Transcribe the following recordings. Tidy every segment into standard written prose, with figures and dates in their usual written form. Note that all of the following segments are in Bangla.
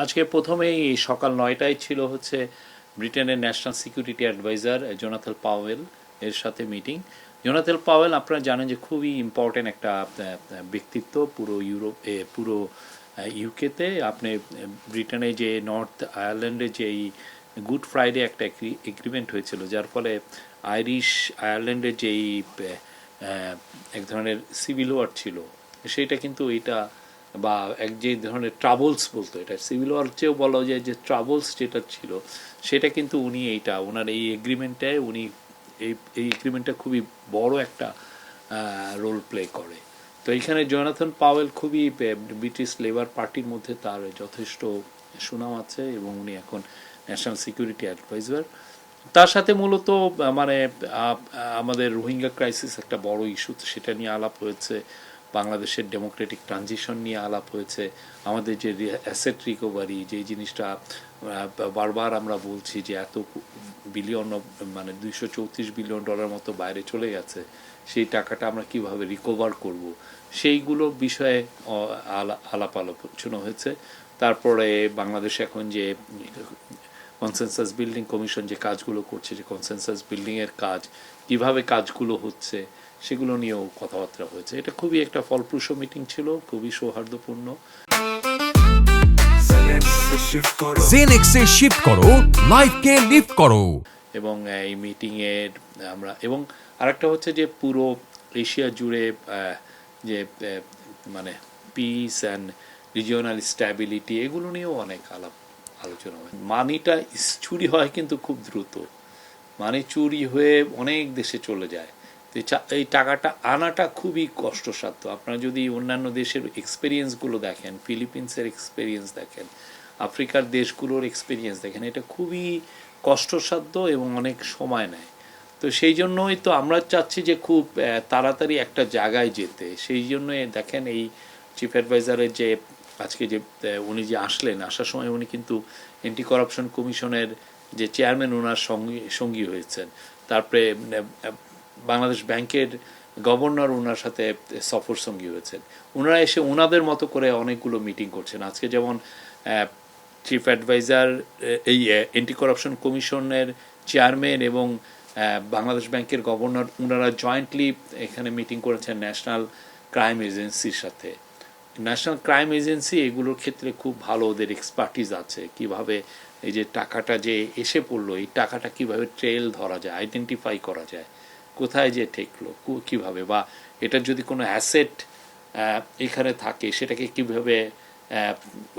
আজকে প্রথমেই সকাল ৯টায় ছিল হচ্ছে ব্রিটেনের national security adviser Jonathan Powell এর সাথে মিটিং। জোনাথন পাওয়েল আপনারা জানেন যে খুবই ইম্পর্টেন্ট একটা ব্যক্তিত্ব পুরো পুরো ইউকেতে। আপনি ব্রিটেনে যে নর্থ আয়ারল্যান্ডে যে এই গুড ফ্রাইডে একটা এগ্রিমেন্ট হয়েছিল, যার ফলে আইরিশ আয়ারল্যান্ডের যেই এক ধরনের সিভিল ওয়ার ছিল, সেইটা কিন্তু এটা বা এক যে ধরনের ট্রাবলস বলতো, এটা সিভিল ওয়ার চেয়েও বলা যায় যে ট্রাবলস যেটা ছিল, সেটা কিন্তু উনি এইটা ওনার এই এগ্রিমেন্টটায় উনি এই এগ্রিমেন্টটা খুবই বড় একটা রোল প্লে করে। তো এইখানে জোনাথন পাওয়েল খুবই ব্রিটিশ লেবার পার্টির মধ্যে তার যথেষ্ট সুনাম আছে এবং উনি এখন ন্যাশনাল সিকিউরিটি অ্যাডভাইজার। তার সাথে মূলত মানে আমাদের রোহিঙ্গা ক্রাইসিস একটা বড় ইস্যু, সেটা নিয়ে আলাপ হয়েছে। বাংলাদেশের ডেমোক্রেটিক ট্রানজিশন নিয়ে আলাপ হয়েছে। আমাদের যে অ্যাসেট রিকভারি, যে জিনিসটা বারবার আমরা বলছি যে এত বিলিয়ন মানে $234 বিলিয়ন মতো বাইরে চলে গেছে, সেই টাকাটা আমরা কিভাবে রিকভার করব, সেইগুলো বিষয়ে আলাপ আলোচনা হয়েছে। তারপরে বাংলাদেশ এখন যে কনসেনসাস বিল্ডিং কমিশন যে কাজগুলো করছে, যে কনসেনসাস বিল্ডিংয়ের কাজ কিভাবে কাজগুলো হচ্ছে, সেগুলো নিয়েও কথাবার্তা হয়েছে। এটা খুবই একটা ফলপ্রসূ মিটিং ছিল, খুবই সৌহার্দ্যপূর্ণ। জেনেক্সে শিফট করো, লাইফকে লিফট করো। এবং এই মিটিংয়ের আমরা এবং আরেকটা হচ্ছে যে পুরো এশিয়া জুড়ে যে মানে পিস অ্যান্ড রিজিওনাল স্ট্যাবিলিটি, এগুলো নিয়েও অনেক আলোচনা হয়। মানিটা চুরি হয় কিন্তু খুব দ্রুত, মানি চুরি হয়ে অনেক দেশে চলে যায়। তো এই টাকাটা আনাটা খুবই কষ্টসাধ্য। আপনারা যদি অন্যান্য দেশের এক্সপেরিয়েন্সগুলো দেখেন, ফিলিপিন্সের এক্সপেরিয়েন্স দেখেন, আফ্রিকার দেশগুলোর এক্সপেরিয়েন্স দেখেন, এটা খুবই কষ্টসাধ্য এবং অনেক সময় নেয়। তো সেই জন্যই তো আমরা চাচ্ছি যে খুব তাড়াতাড়ি একটা জায়গায় যেতে। সেই জন্যই দেখেন এই চিফ অ্যাডভাইজারের যে আজকে যে উনি যে আসার সময় উনি কিন্তু অ্যান্টি করাপশন কমিশনের যে চেয়ারম্যান ওনার সঙ্গী হয়েছেন। তারপরে বাংলাদেশ ব্যাংকের গভর্নর ওনার সাথে সফর সঙ্গী হয়েছেন। ওনারা এসে ওনাদের মতো করে অনেকগুলো মিটিং করছেন। আজকে যেমন চিফ অ্যাডভাইজার এই অ্যান্টি করাপশন কমিশনের চেয়ারম্যান এবং বাংলাদেশ ব্যাংকের গভর্নর ওনারা জয়েন্টলি এখানে মিটিং করেছেন ন্যাশনাল ক্রাইম এজেন্সির সাথে। ন্যাশনাল ক্রাইম এজেন্সি এগুলোর ক্ষেত্রে খুব ভালো, ওদের এক্সপার্টিস আছে কিভাবে এই যে টাকাটা যে এসে পড়লো, এই টাকাটা কিভাবে ট্রেল ধরা যায়, আইডেন্টিফাই করা যায়, কোথায় যে ঠেকলো কিভাবে, বা এটার যদি কোনো অ্যাসেট এখানে থাকে সেটাকে কিভাবে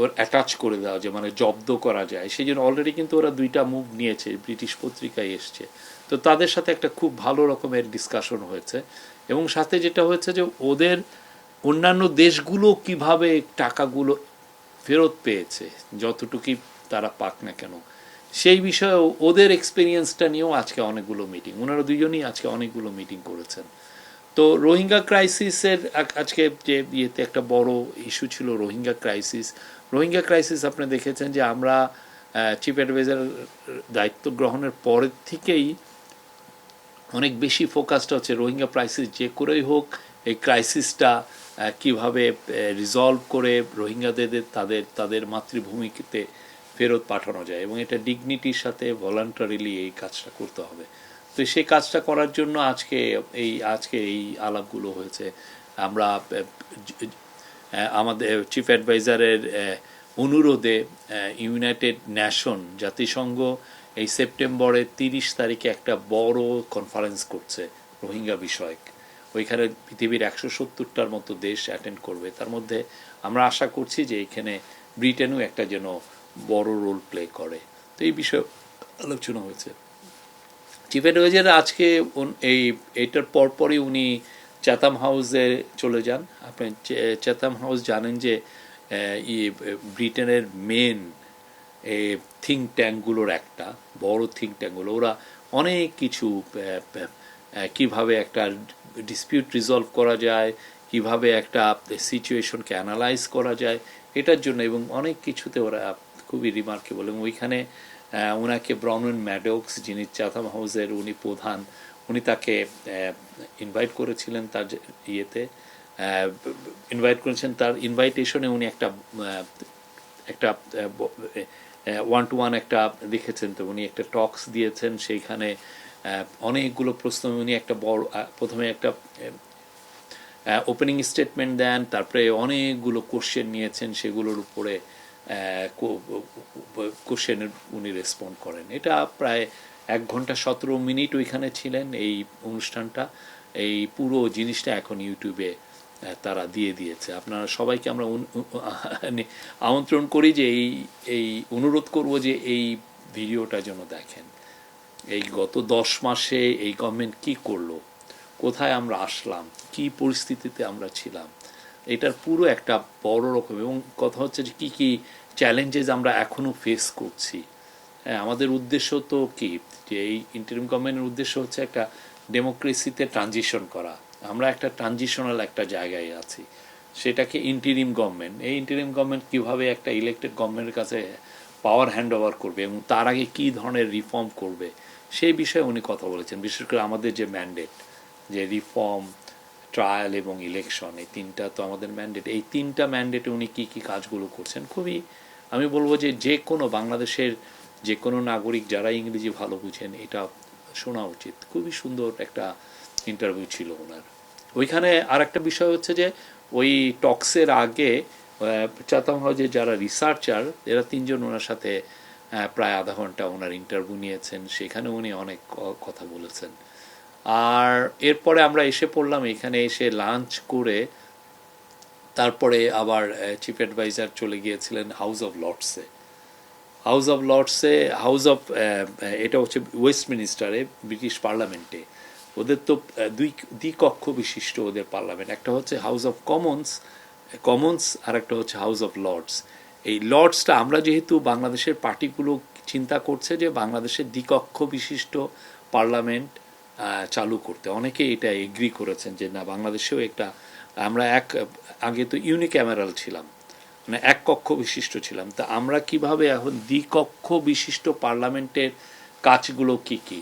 ওর অ্যাটাচ করে দেওয়া যায়, মানে জব্দ করা যায়। সেই জন্য অলরেডি কিন্তু ওরা 2টা মুভ নিয়েছে, ব্রিটিশ পত্রিকায় এসছে। তো তাদের সাথে একটা খুব ভালো রকমের ডিসকাশন হয়েছে। এবং সাথে যেটা হয়েছে যে ওদের অন্যান্য দেশগুলো কিভাবে টাকাগুলো ফেরত পেয়েছে, যতটুকুই তারা পাক না কেন, সেই বিষয়ে ওদের এক্সপিরিয়েন্সটা নিয়েও আজকে অনেকগুলো মিটিং, ওনারা দুজনেই আজকে অনেকগুলো মিটিং করেছেন। তো রোহিঙ্গা ক্রাইসিসের আজকে যে ইয়েতে একটা বড় ইস্যু ছিল রোহিঙ্গা ক্রাইসিস আপনি দেখেছেন যে আমরা চিফ অ্যাডভাইজার দায়িত্ব গ্রহণের পরের থেকেই অনেক বেশি ফোকাসটা হচ্ছে রোহিঙ্গা ক্রাইসিস যে করেই হোক এই ক্রাইসিসটা কিভাবে রিজলভ করে রোহিঙ্গাদের তাদের মাতৃভূমিতে ফেরত পাঠানো যায় এবং এটা ডিগনিটির সাথে ভলান্টারিলি এই কাজটা করতে হবে। তো সেই কাজটা করার জন্য আজকে এই আলাপগুলো হয়েছে। আমরা আমাদের চিফ অ্যাডভাইজারের অনুরোধে ইউনাইটেড নেশন, জাতিসংঘ এই সেপ্টেম্বরের 30 তারিখে একটা বড় কনফারেন্স করছে রোহিঙ্গা বিষয়ক। ওইখানে পৃথিবীর 170টার মতো দেশ অ্যাটেন্ড করবে। তার মধ্যে আমরা আশা করছি যে এখানে ব্রিটেনও একটা যেন বড় রোল প্লে করে। তো এই বিষয়ে আলোচনা হয়েছে। চিফ অ্যাডভাইজার আজকে এইটার পরপরই উনি চ্যাথাম হাউসে চলে যান। আপনি চ্যাথাম হাউস জানেন যে ব্রিটেনের মেন থিঙ্ক ট্যাঙ্কগুলোর একটা বড় থিঙ্ক ট্যাঙ্কগুলো, ওরা অনেক কিছু কিভাবে একটা ডিসপিউট রিজলভ করা যায়, কিভাবে একটা সিচুয়েশনকে অ্যানালাইজ করা যায়, এটার জন্য এবং অনেক কিছুতে ওরা খুবই রিমার্কেবল। এবং ওইখানে ওনাকে ব্রাউন ম্যাডক্স, যিনি চ্যাথাম হাউসের উনি প্রধান, উনি তাকে ইনভাইট করেছিলেন তার ইয়েতে, ইনভাইট করেছেন। তার ইনভাইটেশনে উনি একটা একটা ওয়ান টু ওয়ান একটা দেখেছেন তো, উনি একটা টক্স দিয়েছেন, সেইখানে অনেকগুলো প্রশ্ন উনি একটা বড় প্রথমে একটা ওপেনিং স্টেটমেন্ট দেন, তারপরে অনেকগুলো কোশ্চেন নিয়েছেন, সেগুলোর উপরে কোশ্চেনের উনি রেসপন্ড করেন। এটা প্রায় 1 ঘন্টা 17 মিনিট ওইখানে ছিলেন এই অনুষ্ঠানটা। এই পুরো জিনিসটা এখন ইউটিউবে তারা দিয়ে দিয়েছে। আপনারা সবাইকে আমরা আমন্ত্রণ করি যে এই অনুরোধ করব যে এই ভিডিওটা যেন দেখেন। এই গত 10 মাসে এই গভর্নমেন্ট কি করলো, কোথায় আমরা আসলাম, কি পরিস্থিতিতে আমরা ছিলাম, এটার পুরো একটা বড় রকম, এবং কথা হচ্ছে যে কী কী চ্যালেঞ্জেস আমরা এখনও ফেস করছি। হ্যাঁ, আমাদের উদ্দেশ্য তো কি, যে এই ইন্টারিম গভর্নমেন্টের উদ্দেশ্য হচ্ছে একটা ডেমোক্রেসিতে ট্রানজিশন করা। আমরা একটা ট্রানজিশনাল একটা জায়গায় আছি, সেটাকে ইন্টারিম গভর্নমেন্ট, এই ইন্টারিম গভর্নমেন্ট কীভাবে একটা ইলেক্টেড গভর্নমেন্টের কাছে পাওয়ার হ্যান্ড ওভার করবে এবং তার আগে কী ধরনের রিফর্ম করবে, সেই বিষয়ে উনি কথা বলেছেন। বিশেষ করে আমাদের যে ম্যান্ডেট, যে রিফর্ম, ট্রায়াল এবং ইলেকশন, এই তিনটা তো আমাদের ম্যান্ডেট। এই তিনটা ম্যান্ডেটে উনি কী কী কাজগুলো করছেন, খুবই আমি বলবো যে যে কোনো বাংলাদেশের যে কোনো নাগরিক যারা ইংরেজি ভালো বুঝেন এটা শোনা উচিত। খুবই সুন্দর একটা ইন্টারভিউ ছিল ওনার। ওইখানে আর একটা বিষয় হচ্ছে যে ওই টক্সের আগে চাতাম হাউজে যারা রিসার্চার, এরা 3জন ওনার সাথে প্রায় আধা ঘন্টা ওনার ইন্টারভিউ নিয়েছেন, সেখানে উনি অনেক কথা বলেছেন। আর এরপরে আমরা এসে পড়লাম, এখানে এসে লাঞ্চ করে তারপরে আবার চিফ অ্যাডভাইজার চলে গিয়েছিলেন হাউস অফ লর্ডসে। হাউস অফ এটা হচ্ছে ওয়েস্টমিনিস্টারে, ব্রিটিশ পার্লামেন্টে। ওদের তো দ্বিকক্ষ বিশিষ্ট ওদের পার্লামেন্ট, একটা হচ্ছে হাউস অফ কমন্স আর একটা হচ্ছে হাউস অফ লর্ডস। এই লর্ডসটা আমরা যেহেতু বাংলাদেশের পার্টিগুলো চিন্তা করছে যে বাংলাদেশের দ্বিকক্ষ বিশিষ্ট পার্লামেন্ট চালু করতে, অনেকে এটা এগ্রি করেছেন যে না, বাংলাদেশেও একটা, আমরা আগে তো ইউনিক্যামেরাল ছিলাম, মানে এক কক্ষ বিশিষ্ট ছিলাম, তা আমরা কিভাবে এখন দ্বিকক্ষ বিশিষ্ট পার্লামেন্টের কাজগুলো কি কি,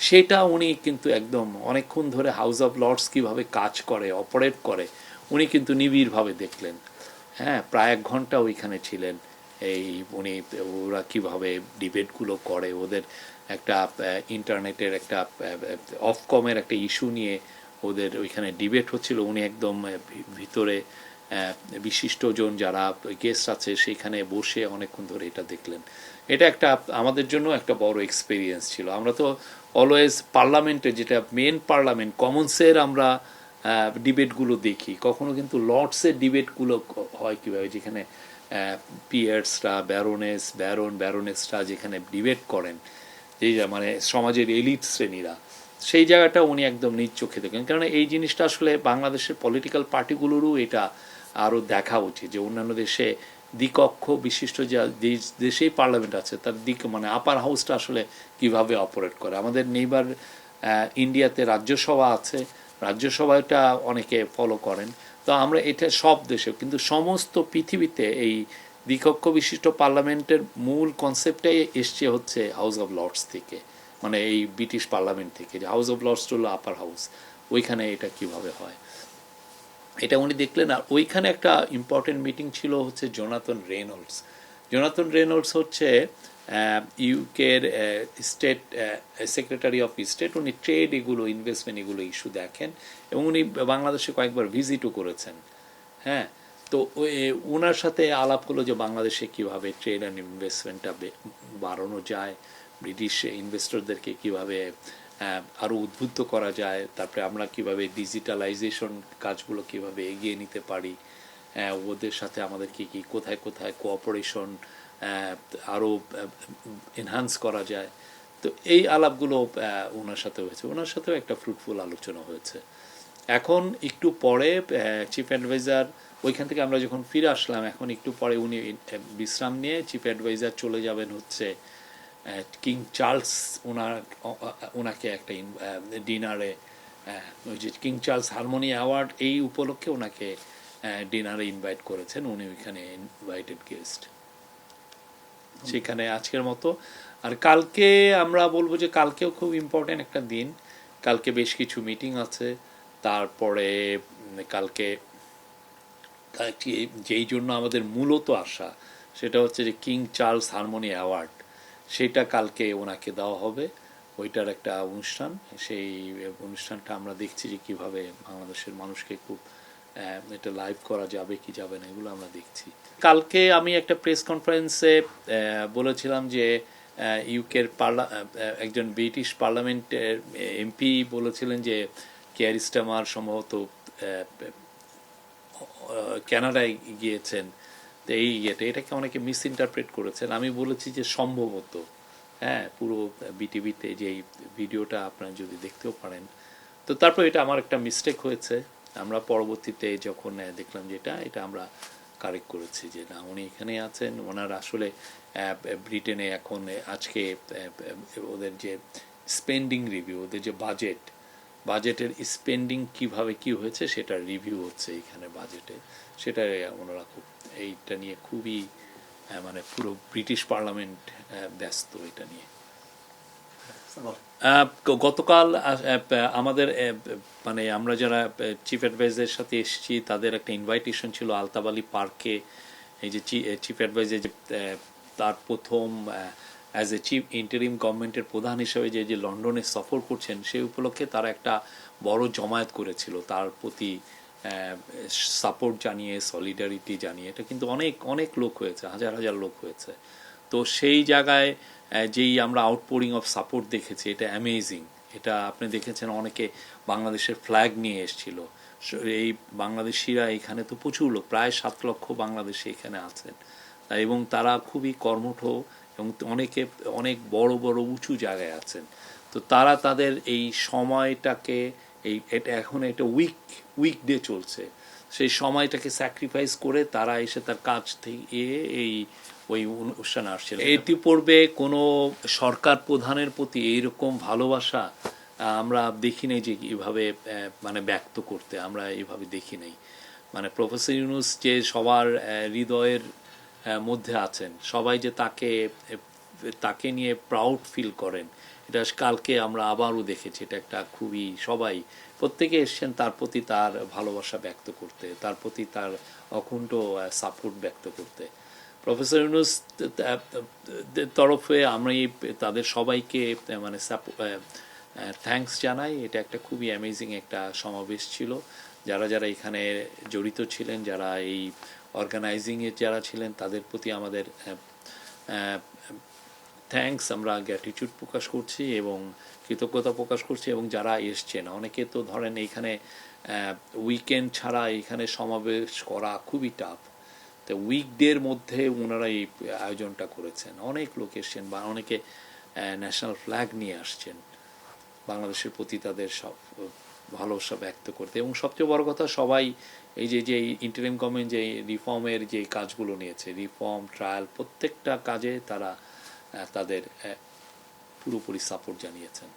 সেটা উনি কিন্তু একদম অনেকক্ষণ ধরে হাউস অফ লর্ডস কীভাবে কাজ করে, অপারেট করে, উনি কিন্তু নিবিড়ভাবে দেখলেন। হ্যাঁ, প্রায় 1 ঘন্টা ওইখানে ছিলেন। এই উনি ওরা কীভাবে ডিবেটগুলো করে, ওদের একটা ইন্টারনেটের একটা অফকমের একটা ইস্যু নিয়ে ওদের ওইখানে ডিবেট হচ্ছিল, উনি একদম ভিতরে বিশিষ্টজন যারা গেস্ট আছে সেইখানে বসে অনেকক্ষণ ধরে এটা দেখলেন। এটা একটা আমাদের জন্য একটা বড় এক্সপিরিয়েন্স ছিল। আমরা তো অলওয়েজ পার্লামেন্টে, যেটা মেন পার্লামেন্ট কমন্সের আমরা ডিবেটগুলো দেখি, কখনো কিন্তু লর্ডসের ডিবেটগুলো হয় কীভাবে, যেখানে পিয়ার্সরা, ব্যারোনেসরা যেখানে ডিবেট করেন, যেই মানে সমাজের এলিট শ্রেণীরা, সেই জায়গাটা উনি একদম নিজ চোখে দেখেন। কারণ এই জিনিসটা আসলে বাংলাদেশের পলিটিক্যাল পার্টিগুলোরও এটা আরও দেখা উচিত, যে অন্যান্য দেশে দ্বিকক্ষ বিশিষ্ট যা দেশেই পার্লামেন্ট আছে তার মানে আপার হাউসটা আসলে কিভাবে অপারেট করে। আমাদের নেইবার ইন্ডিয়াতে রাজ্যসভা আছে, রাজ্যসভাটা অনেকে ফলো করেন, তো আমরা এটা সব দেশে, কিন্তু সমস্ত পৃথিবীতে এই দ্বিকক্ষ বিশিষ্ট পার্লামেন্টের মূল কনসেপ্টটাই এসছে হচ্ছে হাউস অফ লর্ডস থেকে, মানে এই ব্রিটিশ পার্লামেন্ট থেকে, যে হাউস অফ লর্ডস হলো আপার হাউস, ওইখানে এটা কিভাবে হয় এটা উনি দেখলেন। আর ওইখানে একটা ইম্পর্টেন্ট মিটিং ছিল হচ্ছে জোনাথন রেনল্ডস হচ্ছে ইউকের স্টেট সেক্রেটারি অফ স্টেট। উনি ট্রেড এগুলো, ইনভেস্টমেন্ট এগুলো ইস্যু দেখেন, এবং উনি বাংলাদেশে কয়েকবার ভিজিটও করেছেন। হ্যাঁ, তো ওনার সাথে আলাপ হলো যে বাংলাদেশে কীভাবে ট্রেড অ্যান্ড ইনভেস্টমেন্টটা বাড়ানো যায়, ব্রিটিশ ইনভেস্টরদেরকে কীভাবে আরও উদ্বুদ্ধ করা যায়, তারপরে আমরা কিভাবে ডিজিটালাইজেশন কাজগুলো কিভাবে এগিয়ে নিতে পারি, ওদের সাথে আমাদের কি কোথায় কোঅপারেশন আরও এনহান্স করা যায়। তো এই আলাপগুলো ওনার সাথে হয়েছে, ওনার সাথেও একটা ফ্রুটফুল আলোচনা হয়েছে। এখন একটু পরে চিফ অ্যাডভাইজার ওইখান থেকে আমরা যখন ফিরে আসলাম, এখন একটু পরে উনি বিশ্রাম নিয়ে চিফ অ্যাডভাইজার চলে যাবেন হচ্ছে কিং চার্লস, ওনাকে একটা ডিনারে, ওই যে কিং চার্লস হারমোনি অ্যাওয়ার্ড, এই উপলক্ষে ওনাকে ডিনারে ইনভাইট করেছেন, উনি ওইখানে ইনভাইটেড গেস্ট। সেখানে আজকের মতো। আর কালকে আমরা বলবো যে কালকেও খুব ইম্পর্টেন্ট একটা দিন, কালকে বেশ কিছু মিটিং আছে। তারপরে কালকে যেই জন্য আমাদের মূলত আসা, সেটা হচ্ছে যে কিং চার্লস হারমোনি অ্যাওয়ার্ড, সেটা কালকে ওনাকে দেওয়া হবে। ওইটার একটা অনুষ্ঠান, সেই অনুষ্ঠানটা আমরা দেখছি যে কীভাবে বাংলাদেশের মানুষকে খুব এটা লাইভ করা যাবে কি যাবে না, এগুলো আমরা দেখছি। কালকে আমি একটা প্রেস কনফারেন্সে বলেছিলাম যে ইউকের একজন ব্রিটিশ পার্লামেন্টের এমপি বলেছিলেন যে কেয়ার স্টারমার সম্ভবত কানাডায় গিয়েছেন, তো এই এটাকে অনেকে মিস ইন্টারপ্রেট করেছেন। আমি বলেছি যে সম্ভবত, হ্যাঁ, পুরো বিটিভিতে যে ভিডিওটা আপনারা যদি দেখতেও পারেন। তো তারপর এটা আমার একটা মিস্টেক হয়েছে, আমরা পরবর্তীতে যখন দেখলাম যে এটা আমরা কারেক্ট করেছি যে না, উনি এখানে আছেন। ওনার আসলে ব্রিটেনে এখন আজকে ওদের যে স্পেন্ডিং রিভিউ, ওদের যে বাজেটের স্পেন্ডিং কিভাবে কি হয়েছে সেটার রিভিউ হচ্ছে এখানে বাজেটে। সেটা ওনারা খুব এইটা নিয়ে খুবই মানে পুরো ব্রিটিশ পার্লামেন্ট ব্যস্ত এটা নিয়ে। গতকাল আমাদের মানে আমরা যারা চিফ অ্যাডভাইজারের সাথে এসেছি তাদের একটা ইনভাইটেশন ছিল আলতাবালি পার্কে। এই যে চিফ অ্যাডভাইজার যে তার প্রথম অ্যাজ এ চিফ ইন্টারিম গভর্নমেন্টের প্রধান হিসেবে যে লন্ডনে সফর করছেন, সেই উপলক্ষে তারা একটা বড় জমায়েত করেছিল তার প্রতি সাপোর্ট জানিয়ে, সলিডারিটি জানিয়ে। এটা কিন্তু অনেক অনেক লোক হয়েছে, হাজার হাজার লোক হয়েছে। তো সেই জায়গায় যেই আমরা আউটপোরিং অফ সাপোর্ট দেখেছি, এটা অ্যামেজিং। এটা আপনি দেখেছেন অনেকে বাংলাদেশের ফ্ল্যাগ নিয়ে এসেছিল। এই বাংলাদেশিরা এখানে তো প্রচুর লোক, প্রায় 7 লক্ষ বাংলাদেশি এখানে আছেন, এবং তারা খুবই কর্মঠ এবং অনেকে অনেক বড় বড় উঁচু জায়গায় আছেন। তো তারা তাদের এই সময়টাকে এটা এখন একটা উইকডে চলছে, সেই সময়টাকে স্যাক্রিফাইস করে তারা এসে তার কাজ থেকে ওই অনুষ্ঠানে আসছিল। এটি পূর্বে কোনো সরকার প্রধানের প্রতি এইরকম ভালোবাসা আমরা দেখি নাই যে এভাবে মানে ব্যক্ত করতে, আমরা এইভাবে দেখি নাই। মানে প্রফেসর ইউনূস যে সবার হৃদয়ের মধ্যে আছেন, সবাই যে তাকে নিয়ে প্রাউড ফিল করেন, এটা কালকে আমরা আবারও দেখেছি। এটা একটা খুবই, সবাই প্রত্যেকে এসছেন তার প্রতি তার ভালোবাসা ব্যক্ত করতে, তার প্রতি তার অকুণ্ঠ সাপোর্ট ব্যক্ত করতে। প্রফেসর ইউনূস তরফে আমরা তাদের সবাইকে মানে থ্যাঙ্কস জানাই। এটা একটা খুবই অ্যামেজিং একটা সমাবেশ ছিল। যারা যারা এখানে জড়িত ছিলেন, যারা এই অর্গানাইজিংয়ে যারা ছিলেন, তাদের প্রতি আমাদের থ্যাঙ্কস, আমরা গ্র্যাটিটিউড প্রকাশ করছি এবং কৃতজ্ঞতা প্রকাশ করছি। এবং যারা এসছেন, অনেকে তো ধরেন এইখানে উইকেন্ড ছাড়া এইখানে সমাবেশ করা খুবই টাফ, তো উইকডের মধ্যে ওনারা এই আয়োজনটা করেছেন। অনেক লোক এসছেন বা অনেকে ন্যাশনাল ফ্ল্যাগ নিয়ে আসছেন বাংলাদেশের প্রতি তাদের সব ভালোবাসা ব্যক্ত করতে। এবং সবচেয়ে বড় কথা, সবাই এই যে ইন্টারিম গভর্নমেন্ট যে রিফর্মের যে কাজগুলো নিয়েছে, রিফর্ম ট্রায়াল, প্রত্যেকটা কাজে তারা তাদের পুরোপুরি সাপোর্ট জানিয়েছেন।